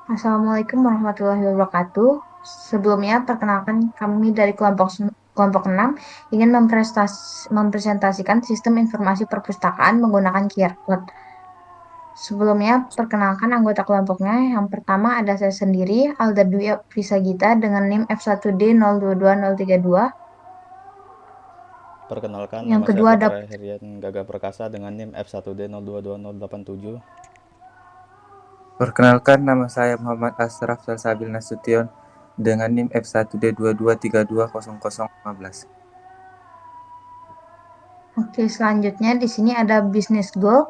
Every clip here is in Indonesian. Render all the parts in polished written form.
Assalamualaikum warahmatullahi wabarakatuh. Sebelumnya, perkenalkan kami dari kelompok 6 ingin mempresentasikan sistem informasi perpustakaan menggunakan QR Code. Sebelumnya, perkenalkan anggota kelompoknya. Yang pertama ada saya sendiri, Alda Dwi Prisagita dengan NIM F1D022032. Perkenalkan, Yang nama saya kedua ada Putra Herian Gagah Perkasa dengan NIM F1D022087. Perkenalkan, nama saya Muhammad Ashraf Salsabil Nasution dengan NIM F1D22320015. Oke, selanjutnya di sini ada Business Goal.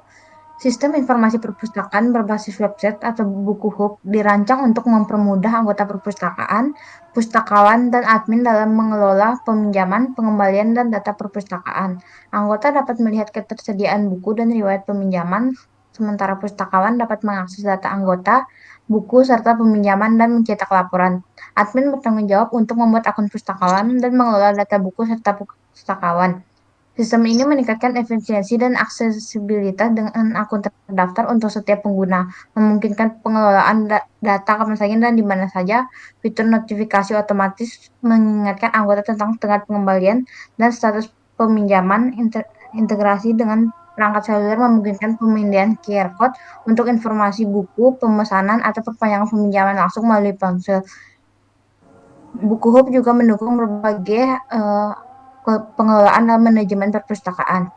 Sistem informasi perpustakaan berbasis website atau buku hub dirancang untuk mempermudah anggota perpustakaan, pustakawan, dan admin dalam mengelola peminjaman, pengembalian, dan data perpustakaan. Anggota dapat melihat ketersediaan buku dan riwayat peminjaman, sementara pustakawan dapat mengakses data anggota, buku, serta peminjaman dan mencetak laporan. Admin bertanggung jawab untuk membuat akun pustakawan dan mengelola data buku serta pustakawan. Sistem ini meningkatkan efisiensi dan aksesibilitas dengan akun terdaftar untuk setiap pengguna, memungkinkan pengelolaan data kapan saja dan di mana saja. Fitur notifikasi otomatis mengingatkan anggota tentang tenggat pengembalian dan status peminjaman. Integrasi dengan perangkat seluler memungkinkan pemindahan QR code untuk informasi buku, pemesanan, atau perpanjangan peminjaman langsung melalui ponsel. Buku Hub juga mendukung berbagai pengelolaan dan manajemen perpustakaan.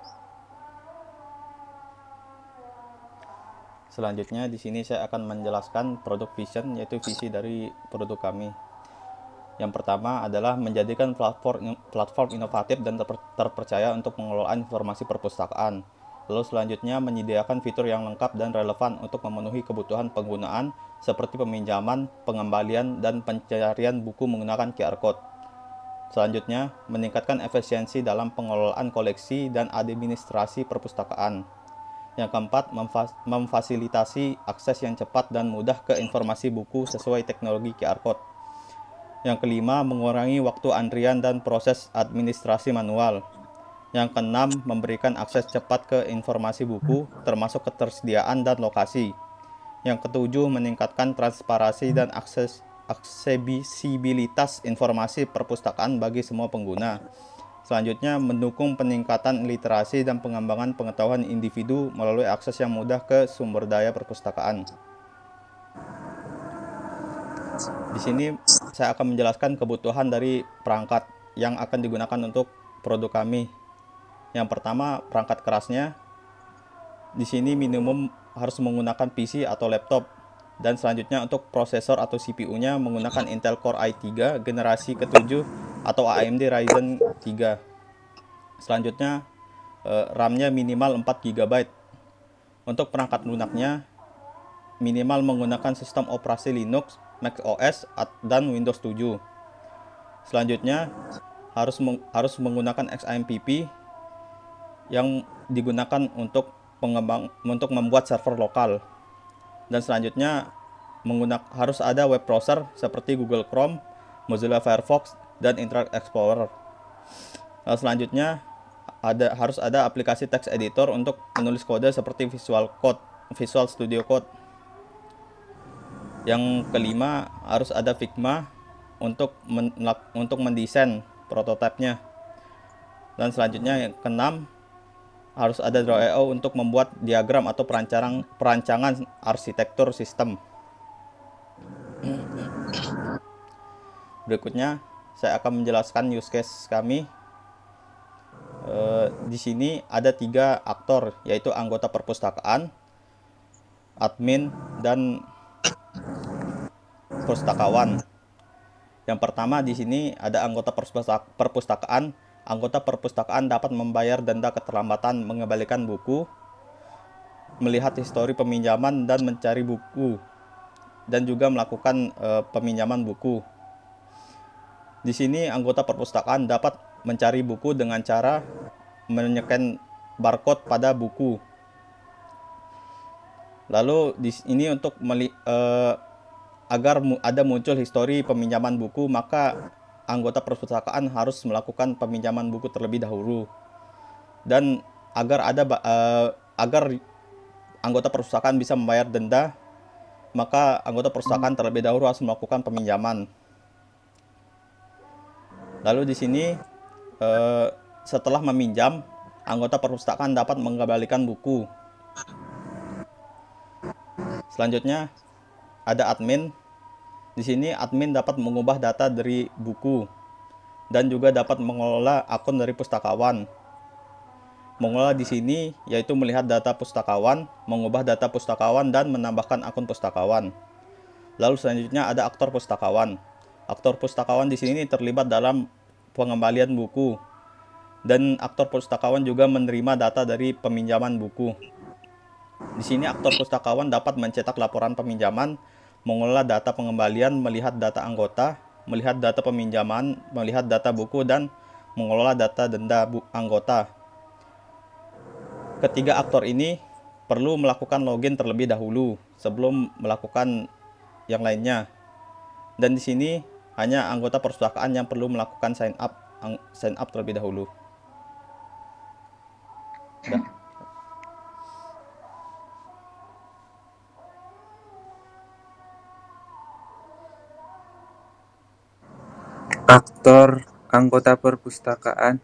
Selanjutnya di sini saya akan menjelaskan produk vision, yaitu visi dari produk kami. Yang pertama adalah menjadikan platform inovatif dan terpercaya untuk pengelolaan informasi perpustakaan. Lalu selanjutnya menyediakan fitur yang lengkap dan relevan untuk memenuhi kebutuhan penggunaan seperti peminjaman, pengembalian, dan pencarian buku menggunakan QR Code. Selanjutnya, meningkatkan efisiensi dalam pengelolaan koleksi dan administrasi perpustakaan. Yang keempat, memfasilitasi akses yang cepat dan mudah ke informasi buku sesuai teknologi QR Code. Yang kelima, mengurangi waktu antrian dan proses administrasi manual. Yang keenam, memberikan akses cepat ke informasi buku, termasuk ketersediaan dan lokasi. Yang ketujuh, meningkatkan transparansi dan aksesibilitas informasi perpustakaan bagi semua pengguna. Selanjutnya, mendukung peningkatan literasi dan pengembangan pengetahuan individu melalui akses yang mudah ke sumber daya perpustakaan. Di sini saya akan menjelaskan kebutuhan dari perangkat yang akan digunakan untuk produk kami. Yang pertama, perangkat kerasnya. Di sini minimum harus menggunakan PC atau laptop. Dan selanjutnya untuk prosesor atau CPU-nya menggunakan Intel Core i3 generasi ke-7 atau AMD Ryzen 3. Selanjutnya RAM-nya minimal 4 GB. Untuk perangkat lunaknya minimal menggunakan sistem operasi Linux, Mac OS, dan Windows 7. Selanjutnya harus menggunakan XAMPP yang digunakan untuk membuat server lokal. Dan selanjutnya harus ada web browser seperti Google Chrome, Mozilla Firefox, dan Internet Explorer. Lalu selanjutnya harus ada aplikasi text editor untuk menulis kode seperti Visual Studio Code. Yang kelima, harus ada Figma untuk mendesain prototipenya. Dan selanjutnya yang keenam, harus ada Draw.io untuk membuat diagram atau perancangan arsitektur sistem. Berikutnya saya akan menjelaskan use case kami. Di sini ada 3 aktor, yaitu anggota perpustakaan, admin, dan pustakawan. Yang pertama di sini ada anggota perpustakaan. Anggota perpustakaan dapat membayar denda keterlambatan mengembalikan buku, melihat histori peminjaman dan mencari buku, dan juga melakukan peminjaman buku. Di sini anggota perpustakaan dapat mencari buku dengan cara menyeken barcode pada buku. Lalu di sini untuk agar ada muncul histori peminjaman buku, maka anggota perpustakaan harus melakukan peminjaman buku terlebih dahulu. Dan agar anggota perpustakaan bisa membayar denda, maka anggota perpustakaan terlebih dahulu harus melakukan peminjaman. Lalu di sini setelah meminjam, anggota perpustakaan dapat mengembalikan buku. Selanjutnya ada admin. Di sini admin dapat mengubah data dari buku dan juga dapat mengelola akun dari pustakawan. Mengelola di sini yaitu melihat data pustakawan, mengubah data pustakawan dan menambahkan akun pustakawan. Lalu selanjutnya ada aktor pustakawan. Aktor pustakawan di sini terlibat dalam pengembalian buku dan aktor pustakawan juga menerima data dari peminjaman buku. Di sini aktor pustakawan dapat mencetak laporan peminjaman, mengelola data pengembalian, melihat data anggota, melihat data peminjaman, melihat data buku, dan mengelola data denda anggota. Ketiga aktor ini perlu melakukan login terlebih dahulu sebelum melakukan yang lainnya. Dan di sini hanya anggota perpustakaan yang perlu melakukan sign up terlebih dahulu. Udah. Aktor anggota perpustakaan.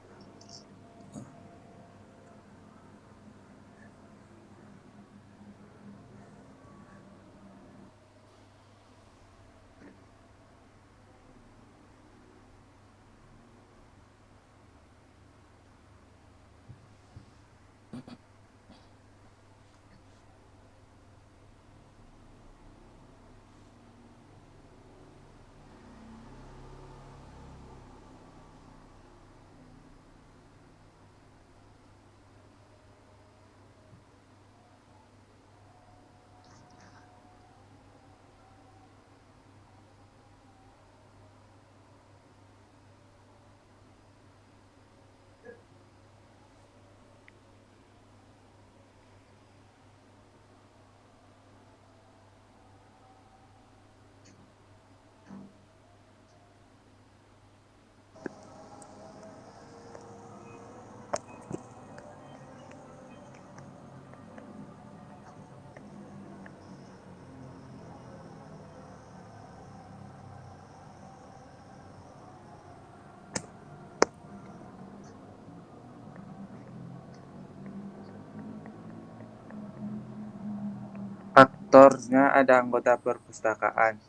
Aktornya ada anggota perpustakaan.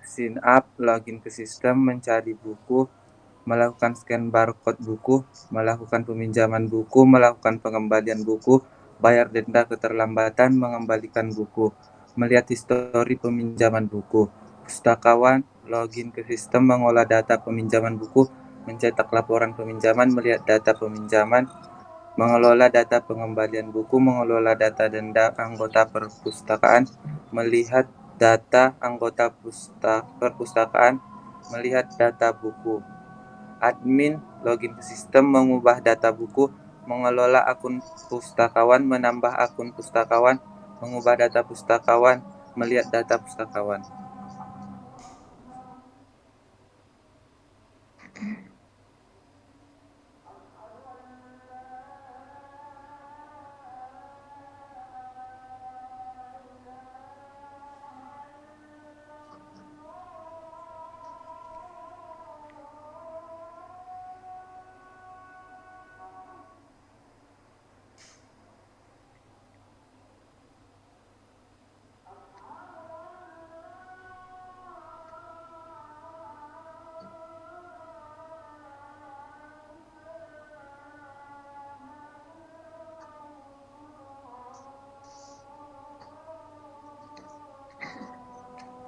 Sign up, login ke sistem, mencari buku, melakukan scan barcode buku, melakukan peminjaman buku, melakukan pengembalian buku, bayar denda keterlambatan, mengembalikan buku, melihat histori peminjaman buku. Pustakawan, login ke sistem, mengolah data peminjaman buku, mencetak laporan peminjaman, melihat data peminjaman, mengelola data pengembalian buku, mengelola data denda anggota perpustakaan, melihat data anggota perpustakaan, melihat data buku. Admin, login ke sistem, mengubah data buku, mengelola akun pustakawan, menambah akun pustakawan, mengubah data pustakawan, melihat data pustakawan.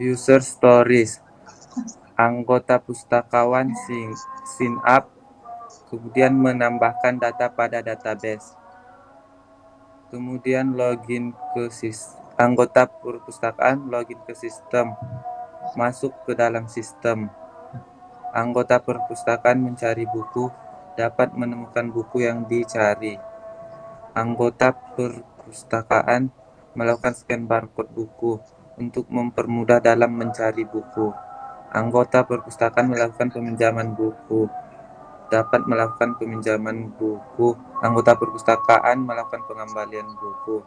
User stories. Anggota pustakawan sign up, kemudian menambahkan data pada database. Kemudian login ke anggota perpustakaan login ke sistem, masuk ke dalam sistem. Anggota perpustakaan mencari buku, dapat menemukan buku yang dicari. Anggota perpustakaan melakukan scan barcode buku untuk mempermudah dalam mencari buku. Anggota perpustakaan melakukan peminjaman buku, dapat melakukan peminjaman buku. Anggota perpustakaan melakukan pengembalian buku.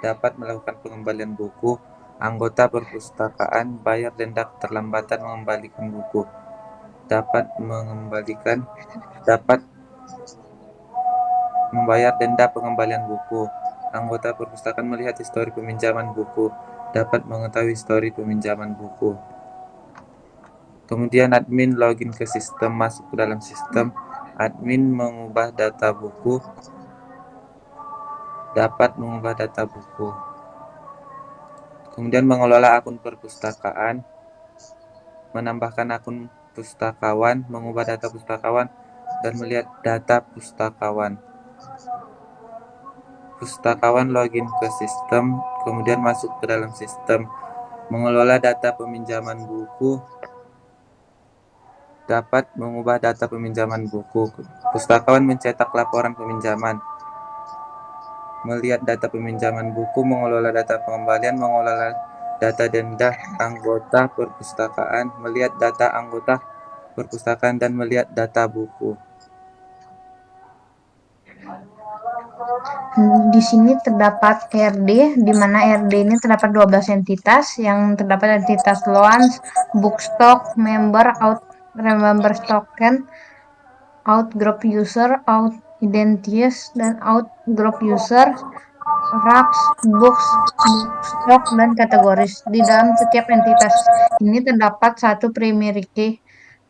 dapat melakukan pengembalian buku. Anggota perpustakaan bayar denda keterlambatan mengembalikan buku. Dapat membayar denda pengembalian buku. Anggota perpustakaan melihat histori peminjaman buku. Dapat mengetahui histori peminjaman buku. Kemudian admin login ke sistem, masuk ke dalam sistem. Admin mengubah data buku. Dapat mengubah data buku. Kemudian mengelola akun perpustakaan. Menambahkan akun pustakawan, mengubah data pustakawan, dan melihat data pustakawan. Pustakawan login ke sistem, kemudian masuk ke dalam sistem. Mengelola data peminjaman buku. Dapat mengubah data peminjaman buku. Pustakawan mencetak laporan peminjaman. Melihat data peminjaman buku, mengelola data pengembalian, mengelola data denda anggota perpustakaan, melihat data anggota perpustakaan, dan melihat data buku. Di sini terdapat RD, di mana RD ini terdapat 12 entitas, yang terdapat entitas loans, bookstock, member, out, remember token, out group user, out identities, dan out group user, racks, books, bookstock, dan kategoris. Di dalam setiap entitas ini terdapat satu primary key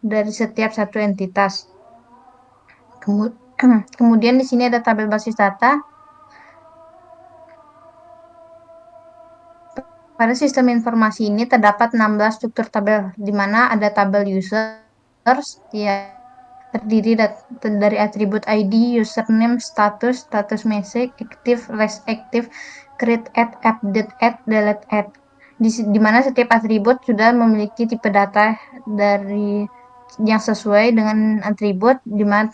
dari setiap satu entitas. Kemudian di sini ada tabel basis data. Pada sistem informasi ini terdapat 16 struktur tabel, di mana ada tabel users yang terdiri dari atribut ID, username, status, status message, active, less active, create add, update add, delete add. Di mana setiap atribut sudah memiliki tipe data dari yang sesuai dengan atribut, di mana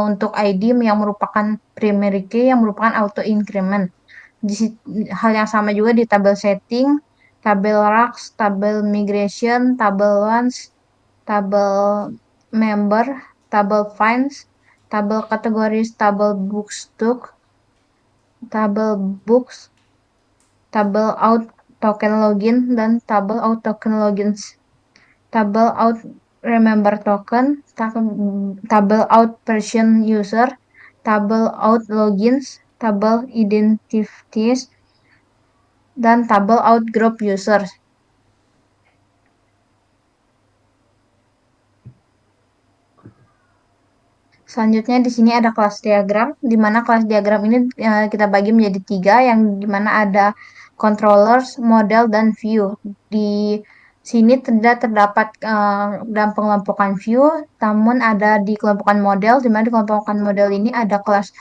untuk ID yang merupakan primary key yang merupakan auto increment. Hal yang sama juga di tabel setting, tabel racks, tabel migration, tabel launch, tabel member, tabel finds, tabel kategoris, tabel bookstock, tabel books, tabel out token login, dan tabel out token logins. Tabel out remember token, tabel out version user, tabel out logins, tabel identities, dan tabel out group users. Selanjutnya di sini ada kelas diagram, di mana kelas diagram ini kita bagi menjadi 3, yang di mana ada controllers, model, dan view. Di sini tidak terdapat dalam pengelompokan view, namun ada di kelompokan model, di mana di kelompokan model ini ada kelas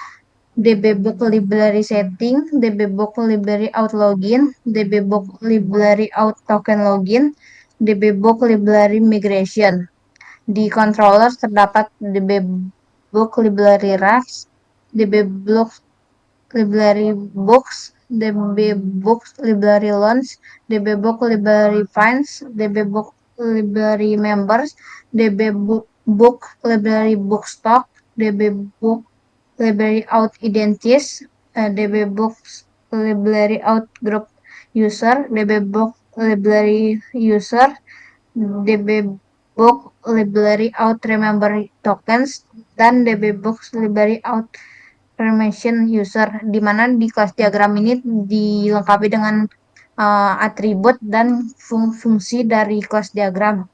dbbook library setting, dbbook library out login, dbbook library out token login, dbbook library migration. Di controller terdapat dbbook library racks, dbbook library books, dbbook library launch, dbbook library finds, dbbook library members, dbbook library bookstock, dbbook library out identities, dbbook library out group user, dbbook library user, dbbook library out remember tokens, dan dbbook library out permission user, di mana di kelas diagram ini dilengkapi dengan atribut dan fungsi dari kelas diagram.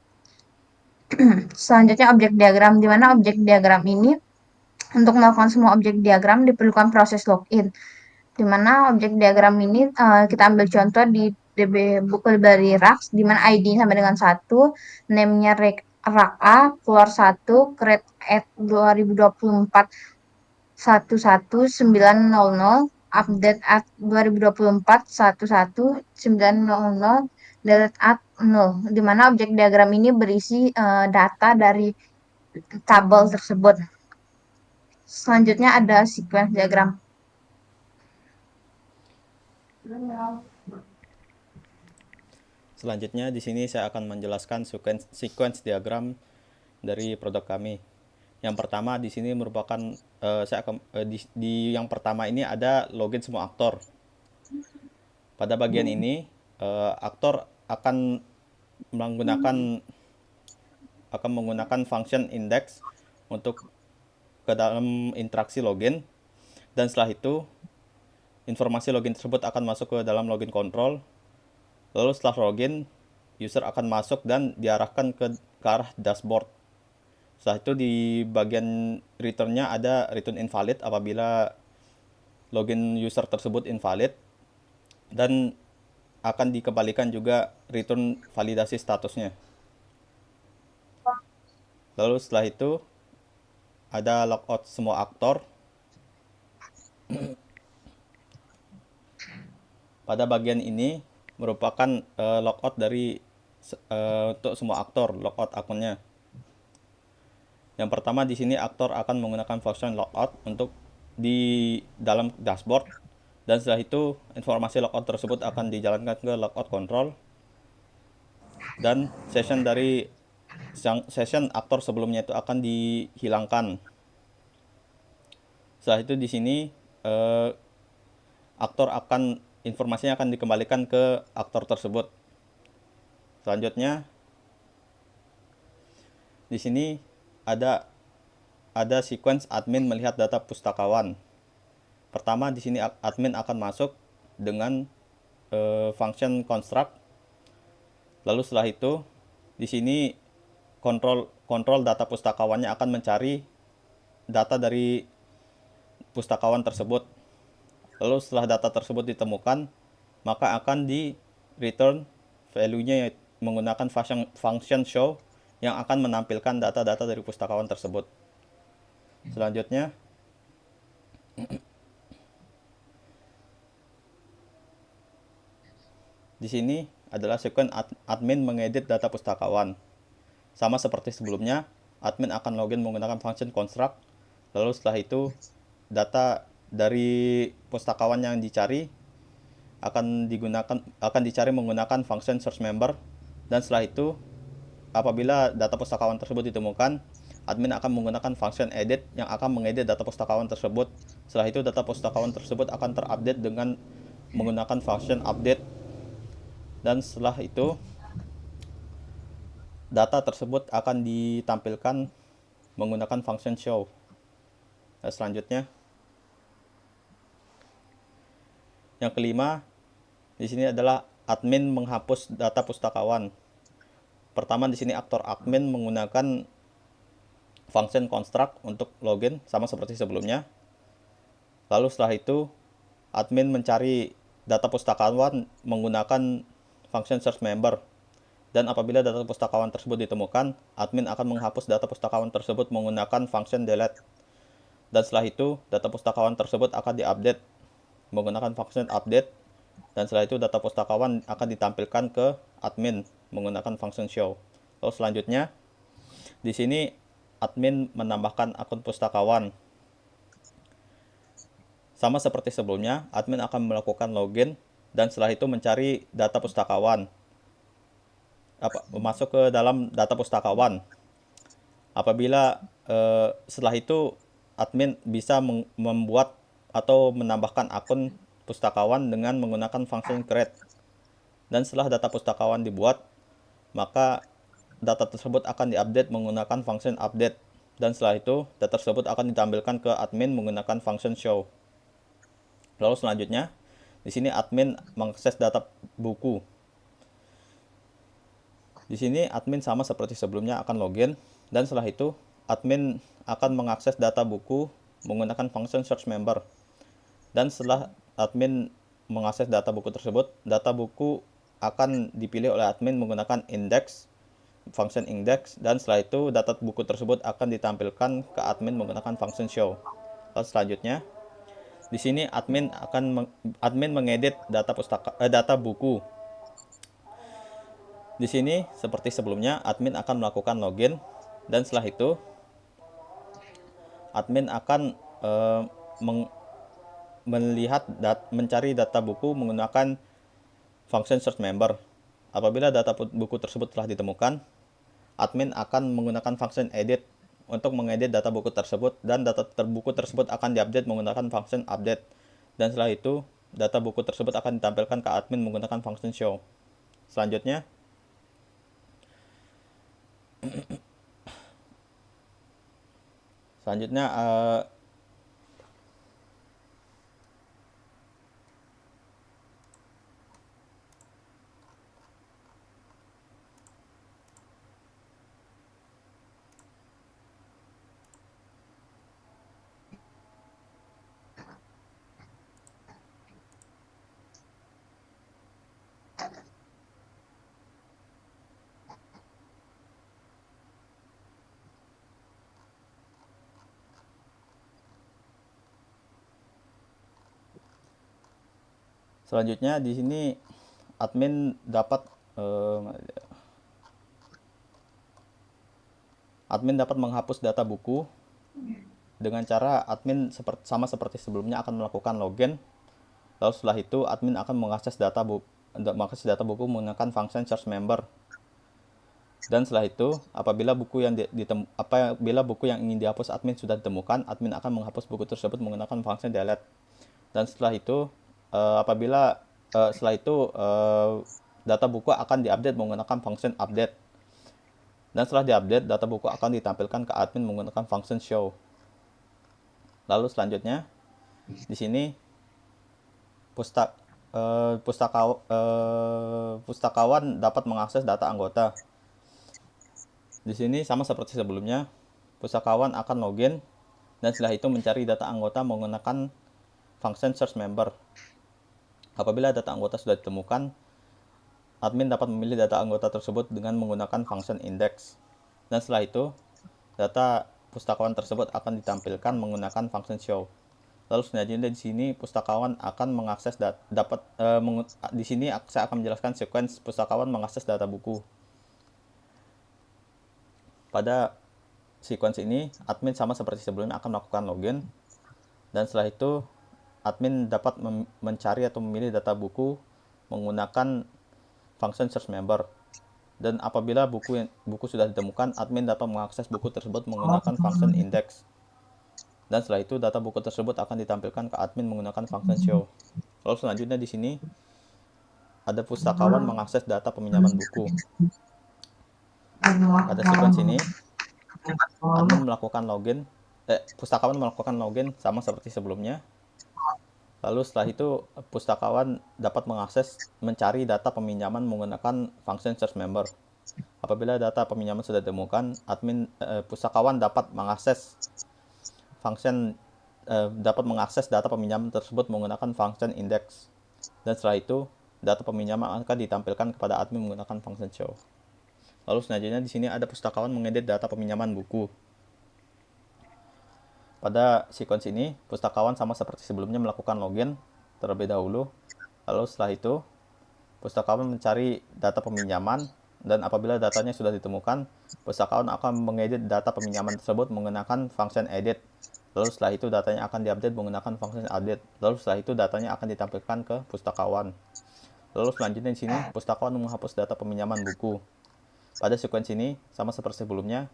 Selanjutnya objek diagram, di mana objek diagram ini untuk melakukan semua objek diagram diperlukan proses login, di mana objek diagram ini kita ambil contoh di dbbook library racks, di mana ID sama dengan 1, name-nya rak A, keluar 1, create at 2024 11900, update at 2024 11900, delete at 0, di mana objek diagram ini berisi data dari tabel tersebut. Selanjutnya ada sequence diagram. Selanjutnya di sini saya akan menjelaskan sequence diagram dari produk kami. Yang pertama di sini merupakan di yang pertama ini ada login semua aktor. Pada bagian ini, aktor menggunakan akan menggunakan function index untuk ke dalam interaksi login, dan setelah itu informasi login tersebut akan masuk ke dalam login control. Lalu setelah login, user akan masuk dan diarahkan ke arah dashboard. Setelah itu di bagian returnnya ada return invalid apabila login user tersebut invalid, dan akan dikembalikan juga return validasi statusnya. Lalu setelah itu ada logout semua aktor. Pada bagian ini merupakan logout dari untuk semua aktor, logout akunnya. Yang pertama di sini aktor akan menggunakan function logout untuk di dalam dashboard, dan setelah itu informasi logout tersebut akan dijalankan ke logout control, dan session aktor sebelumnya itu akan dihilangkan. Setelah itu di sini aktor informasinya akan dikembalikan ke aktor tersebut. Selanjutnya di sini ada sequence admin melihat data pustakawan. Pertama di sini admin akan masuk dengan function construct. Lalu setelah itu di sini kontrol data pustakawannya akan mencari data dari pustakawan tersebut. Lalu setelah data tersebut ditemukan, maka akan di return value-nya menggunakan function show yang akan menampilkan data-data dari pustakawan tersebut. Selanjutnya di sini adalah sequence admin mengedit data pustakawan. Sama seperti sebelumnya, admin akan login menggunakan function construct. Lalu setelah itu data dari pustakawan yang dicari akan dicari menggunakan function search member, dan setelah itu apabila data pustakawan tersebut ditemukan, admin akan menggunakan function edit yang akan mengedit data pustakawan tersebut. Setelah itu data pustakawan tersebut akan terupdate dengan menggunakan function update, dan setelah itu data tersebut akan ditampilkan menggunakan function show. Nah, selanjutnya yang kelima di sini adalah admin menghapus data pustakawan. Pertama di sini aktor admin menggunakan function construct untuk login sama seperti sebelumnya. Lalu setelah itu admin mencari data pustakawan menggunakan function search member, dan apabila data pustakawan tersebut ditemukan, admin akan menghapus data pustakawan tersebut menggunakan function delete, dan setelah itu data pustakawan tersebut akan diupdate menggunakan function update, dan setelah itu data pustakawan akan ditampilkan ke admin menggunakan function show. Lalu selanjutnya di sini admin menambahkan akun pustakawan. Sama seperti sebelumnya, admin akan melakukan login dan setelah itu mencari data pustakawan. Masuk ke dalam data pustakawan. Apabila setelah itu admin bisa membuat atau menambahkan akun pustakawan dengan menggunakan function create. Dan setelah data pustakawan dibuat, maka data tersebut akan diupdate menggunakan function update. Dan setelah itu, data tersebut akan ditampilkan ke admin menggunakan function show. Lalu selanjutnya, di sini admin mengakses data buku. Di sini admin sama seperti sebelumnya akan login, dan setelah itu admin akan mengakses data buku menggunakan function search member. Dan setelah admin mengakses data buku tersebut, data buku akan dipilih oleh admin menggunakan index, function index, dan setelah itu data buku tersebut akan ditampilkan ke admin menggunakan function show. Lalu selanjutnya, di sini admin mengedit data buku. Di sini seperti sebelumnya, admin akan melakukan login, dan setelah itu admin akan mencari data buku menggunakan function search member. Apabila data buku tersebut telah ditemukan, admin akan menggunakan function edit untuk mengedit data buku tersebut, dan data buku tersebut akan diupdate menggunakan function update. Dan setelah itu data buku tersebut akan ditampilkan ke admin menggunakan function show. Selanjutnya, selanjutnya eh, selanjutnya di sini admin dapat eh, admin dapat menghapus data buku dengan cara admin sama seperti sebelumnya akan melakukan login. Lalu setelah itu admin akan mengakses data buku menggunakan function search member. Dan setelah itu, apabila buku yang ingin dihapus admin sudah ditemukan, admin akan menghapus buku tersebut menggunakan function delete. Dan setelah itu, data buku akan diupdate menggunakan function update. Dan setelah diupdate, data buku akan ditampilkan ke admin menggunakan function show. Lalu selanjutnya, di sini pustakawan dapat mengakses data anggota. Di sini sama seperti sebelumnya, pustakawan akan login dan setelah itu mencari data anggota menggunakan function search member. Apabila data anggota sudah ditemukan, admin dapat memilih data anggota tersebut dengan menggunakan function index. Dan setelah itu, data pustakawan tersebut akan ditampilkan menggunakan function show. Lalu selanjutnya di sini pustakawan akan mengakses di sini saya akan menjelaskan sequence pustakawan mengakses data buku. Pada sequence ini, admin sama seperti sebelumnya akan melakukan login dan setelah itu admin dapat mencari atau memilih data buku menggunakan function search member. Dan apabila buku sudah ditemukan, admin dapat mengakses buku tersebut menggunakan function index. Dan setelah itu data buku tersebut akan ditampilkan ke admin menggunakan function show. Lalu selanjutnya di sini ada pustakawan mengakses data peminjaman buku. Pada sequence ini pustakawan melakukan login sama seperti sebelumnya. Lalu setelah itu pustakawan dapat mencari data peminjaman menggunakan function search member. Apabila data peminjaman sudah ditemukan, pustakawan dapat mengakses data peminjaman tersebut menggunakan function index. Dan setelah itu, data peminjaman akan ditampilkan kepada admin menggunakan function show. Lalu selanjutnya di sini ada pustakawan mengedit data peminjaman buku. Pada sequence ini, pustakawan sama seperti sebelumnya melakukan login terlebih dahulu. Lalu setelah itu, pustakawan mencari data peminjaman dan apabila datanya sudah ditemukan, pustakawan akan mengedit data peminjaman tersebut menggunakan function edit. Lalu setelah itu datanya akan diupdate menggunakan function update. Lalu setelah itu datanya akan ditampilkan ke pustakawan. Lalu selanjutnya di sini pustakawan menghapus data peminjaman buku. Pada sequence ini sama seperti sebelumnya,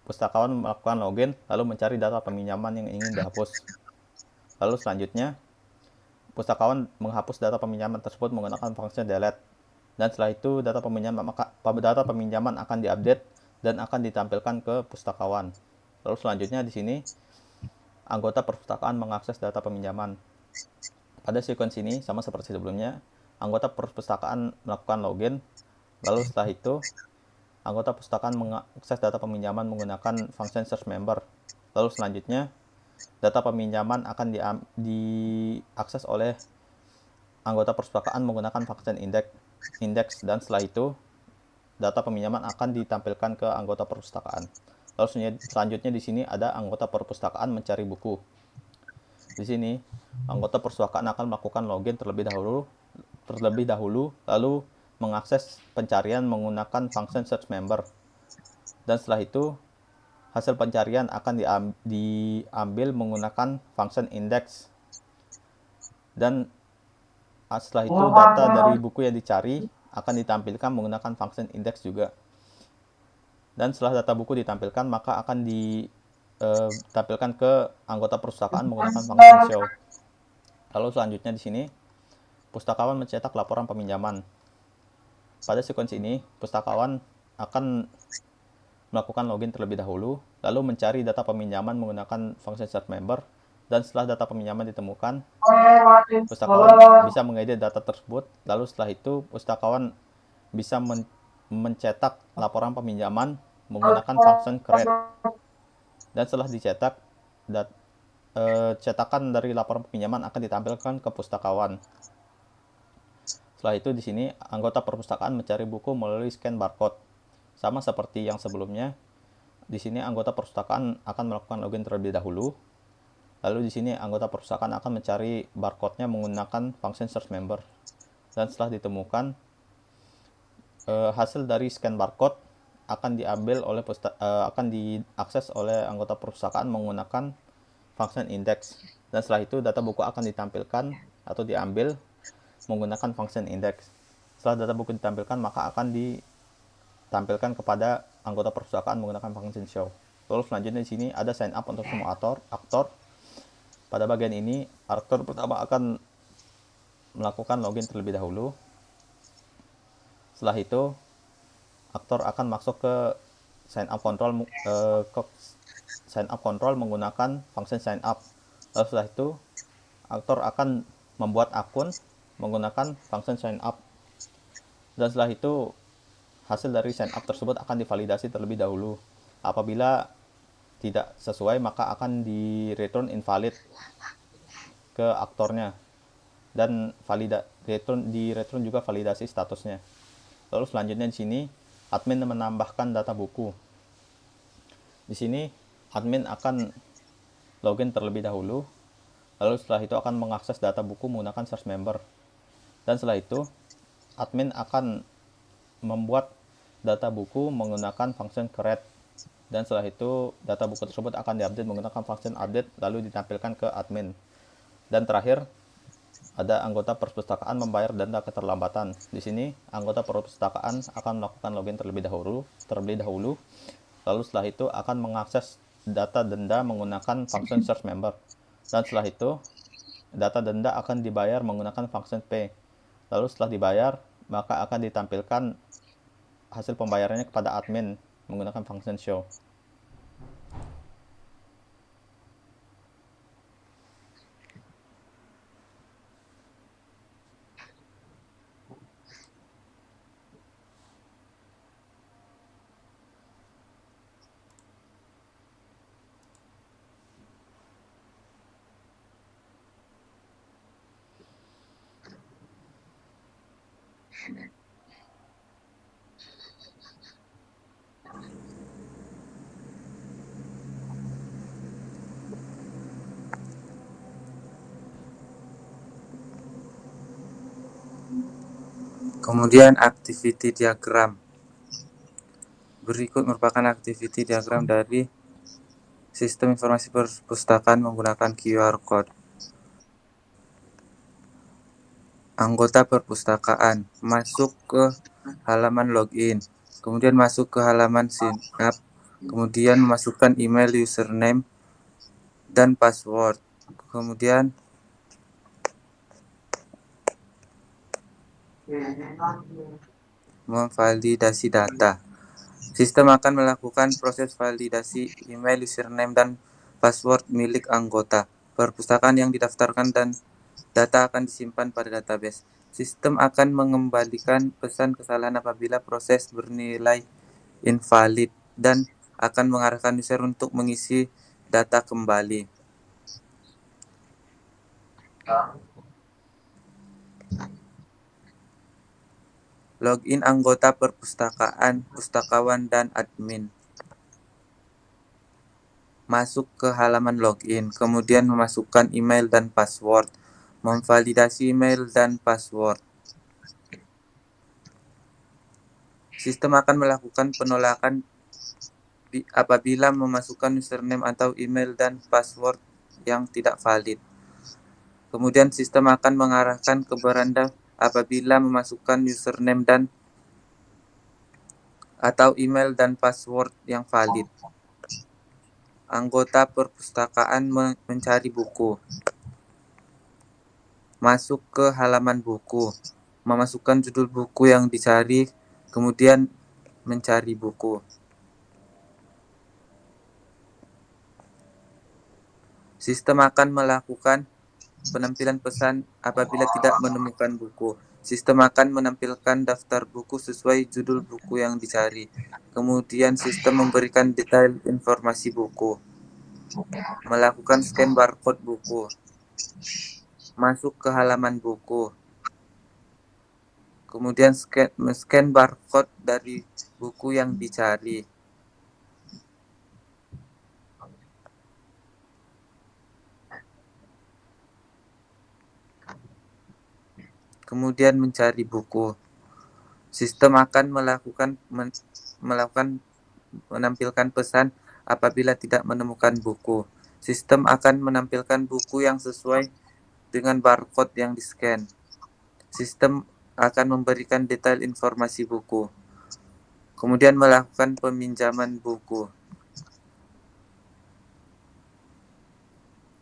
pustakawan melakukan login lalu mencari data peminjaman yang ingin dihapus. Lalu selanjutnya pustakawan menghapus data peminjaman tersebut menggunakan function delete. Dan setelah itu data peminjaman akan diupdate dan akan ditampilkan ke pustakawan. Lalu selanjutnya di sini anggota perpustakaan mengakses data peminjaman. Pada sequence ini sama seperti sebelumnya, anggota perpustakaan melakukan login. Lalu setelah itu anggota perpustakaan mengakses data peminjaman menggunakan function search member. Lalu selanjutnya data peminjaman akan diakses oleh anggota perpustakaan menggunakan function index dan setelah itu data peminjaman akan ditampilkan ke anggota perpustakaan. Lalu selanjutnya di sini ada anggota perpustakaan mencari buku. Di sini anggota perpustakaan akan melakukan login terlebih dahulu lalu mengakses pencarian menggunakan function search member. Dan setelah itu hasil pencarian akan diambil menggunakan function index. Dan setelah itu data dari buku yang dicari akan ditampilkan menggunakan function index juga. Dan setelah data buku ditampilkan, maka akan ditampilkan ke anggota perpustakaan menggunakan function show. Lalu selanjutnya di sini pustakawan mencetak laporan peminjaman. Pada sekuensi ini, pustakawan akan melakukan login terlebih dahulu, lalu mencari data peminjaman menggunakan function search member, dan setelah data peminjaman ditemukan, pustakawan bisa mengedit data tersebut, lalu setelah itu pustakawan bisa mencetak laporan peminjaman menggunakan function create. Dan setelah dicetak, cetakan dari laporan peminjaman akan ditampilkan ke pustakawan. Setelah itu di sini anggota perpustakaan mencari buku melalui scan barcode. Sama seperti yang sebelumnya, di sini anggota perpustakaan akan melakukan login terlebih dahulu. Lalu di sini anggota perpustakaan akan mencari barcode-nya menggunakan function search member. Dan setelah ditemukan, hasil dari scan barcode akan akan diakses oleh anggota perpustakaan menggunakan function index. Dan setelah itu data buku akan ditampilkan atau diambil menggunakan function index. Setelah data buku ditampilkan, maka akan ditampilkan kepada anggota perpustakaan menggunakan function show. Lalu selanjutnya di sini ada sign up untuk semua aktor. Pada bagian ini, aktor pertama akan melakukan login terlebih dahulu. Setelah itu, aktor akan masuk ke sign up control menggunakan function sign up. Lalu setelah itu, aktor akan membuat akun menggunakan function sign up. Dan setelah itu, hasil dari sign up tersebut akan divalidasi terlebih dahulu. Apabila tidak sesuai, maka akan di-return invalid ke aktornya. Dan di-return juga validasi statusnya. Lalu selanjutnya di sini, admin menambahkan data buku. Di sini, admin akan login terlebih dahulu. Lalu setelah itu akan mengakses data buku menggunakan search member. Dan setelah itu, admin akan membuat data buku menggunakan function create. Dan setelah itu, data buku tersebut akan diupdate menggunakan function update, lalu ditampilkan ke admin. Dan terakhir, ada anggota perpustakaan membayar denda keterlambatan. Di sini, anggota perpustakaan akan melakukan login terlebih dahulu. Lalu setelah itu akan mengakses data denda menggunakan function search member. Dan setelah itu, data denda akan dibayar menggunakan function pay. Lalu setelah dibayar, maka akan ditampilkan hasil pembayarannya kepada admin menggunakan function show. Kemudian activity diagram. Berikut merupakan activity diagram dari sistem informasi perpustakaan menggunakan QR code. Anggota perpustakaan masuk ke halaman login, kemudian masuk ke halaman sign up, kemudian memasukkan email, username, dan password. Kemudian memvalidasi data. Sistem akan melakukan proses validasi email, username, dan password milik anggota perpustakaan yang didaftarkan dan data akan disimpan pada database. Sistem akan mengembalikan pesan kesalahan apabila proses bernilai invalid dan akan mengarahkan user untuk mengisi data kembali. Login anggota perpustakaan, pustakawan, dan admin. Masuk ke halaman login, kemudian memasukkan email dan password. Memvalidasi email dan password. Sistem akan melakukan penolakan apabila memasukkan username atau email dan password yang tidak valid. Kemudian sistem akan mengarahkan ke beranda apabila memasukkan username dan atau email dan password yang valid. Anggota perpustakaan mencari buku. masuk ke halaman buku, memasukkan judul buku yang dicari, kemudian mencari buku. Sistem akan melakukan penampilan pesan apabila tidak menemukan buku. Sistem akan menampilkan daftar buku sesuai judul buku yang dicari. Kemudian sistem memberikan detail informasi buku. Melakukan scan barcode buku. Masuk ke halaman buku. Kemudian scan barcode dari buku yang dicari. Kemudian mencari buku. Sistem akan menampilkan pesan apabila tidak menemukan buku. Sistem akan menampilkan buku yang sesuai dengan barcode yang di-scan. Sistem akan memberikan detail informasi buku. Kemudian melakukan peminjaman buku.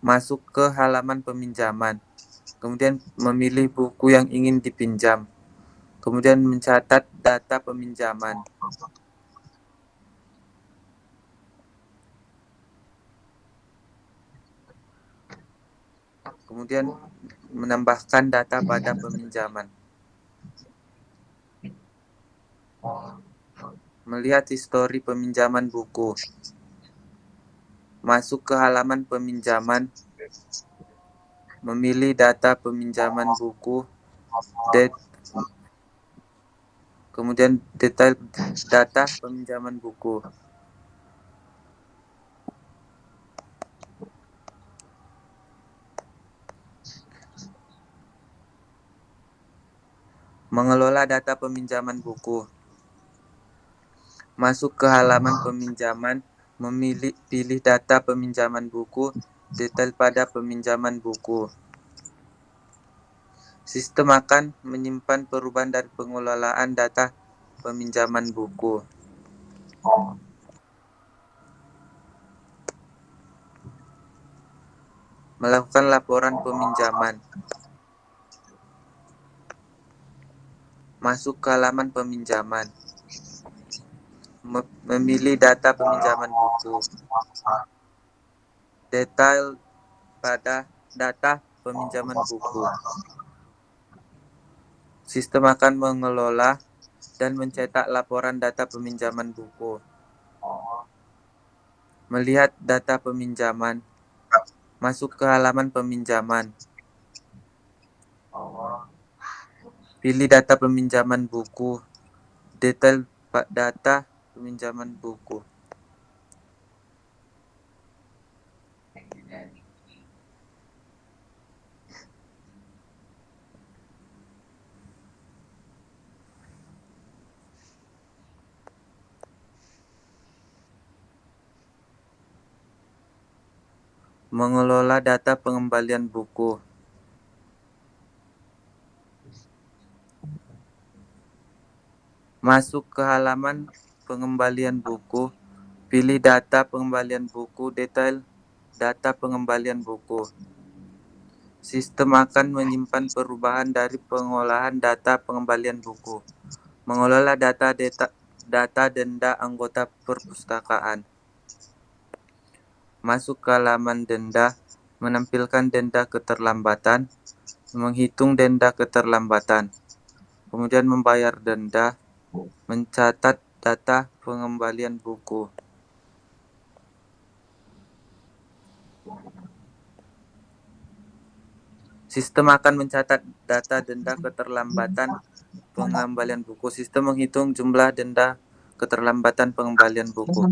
Masuk ke halaman peminjaman. Kemudian memilih buku yang ingin dipinjam. Kemudian mencatat data peminjaman. Kemudian menambahkan data pada peminjaman. Melihat histori peminjaman buku. Masuk ke halaman peminjaman. Memilih data peminjaman buku. Kemudian detail data peminjaman buku. Mengelola data peminjaman buku. Masuk ke halaman peminjaman, pilih data peminjaman buku, detail pada peminjaman buku. Sistem akan menyimpan perubahan dari pengelolaan data peminjaman buku. Melakukan laporan peminjaman. Masuk ke halaman peminjaman. Memilih data peminjaman buku. Detail pada data peminjaman buku. Sistem akan mengelola dan mencetak laporan data peminjaman buku. Melihat data peminjaman. Masuk ke halaman peminjaman. Pilih data peminjaman buku. Detail data peminjaman buku. Mengelola data pengembalian buku. Masuk ke halaman pengembalian buku. Pilih data pengembalian buku, detail data pengembalian buku. Sistem akan menyimpan perubahan dari pengolahan data pengembalian buku. Mengelola data denda anggota perpustakaan. Masuk ke halaman denda, menampilkan denda keterlambatan, menghitung denda keterlambatan, kemudian membayar denda, mencatat data pengembalian buku. Sistem akan mencatat data denda keterlambatan pengembalian buku. Sistem menghitung jumlah denda keterlambatan pengembalian buku.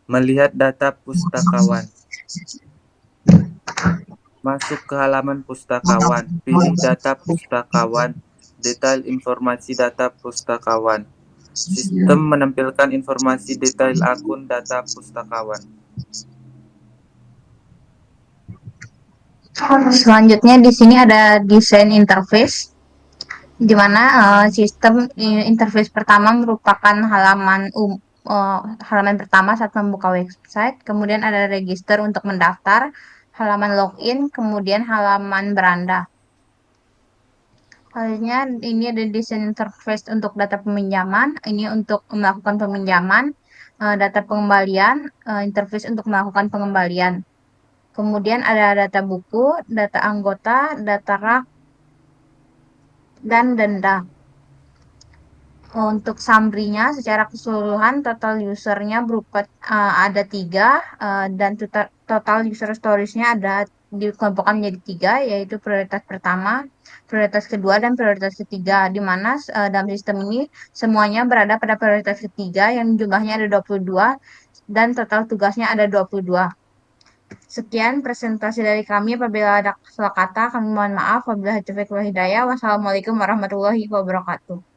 Melihat data pustakawan. Masuk ke halaman pustakawan. Pilih data pustakawan. Detail informasi data pustakawan. Sistem menampilkan informasi detail akun data pustakawan. Selanjutnya di sini ada desain interface, di mana sistem interface pertama merupakan halaman pertama saat membuka website, kemudian ada register untuk mendaftar, halaman login, kemudian halaman beranda. Selanjutnya ini ada desain interface untuk data peminjaman, ini untuk melakukan peminjaman, data pengembalian, interface untuk melakukan pengembalian. Kemudian ada data buku, data anggota, data rak, dan denda. Untuk summary-nya secara keseluruhan total user-nya berupa ada 3 dan total user storage-nya ada dikelompokkan menjadi 3, yaitu prioritas pertama, prioritas kedua, dan prioritas ketiga, di mana dalam sistem ini semuanya berada pada prioritas ketiga yang jumlahnya ada 22 dan total tugasnya ada 22. Sekian presentasi dari kami. Apabila ada salah kata, kami mohon maaf. Wabillahi taufiq wal hidayah. Wassalamualaikum warahmatullahi wabarakatuh.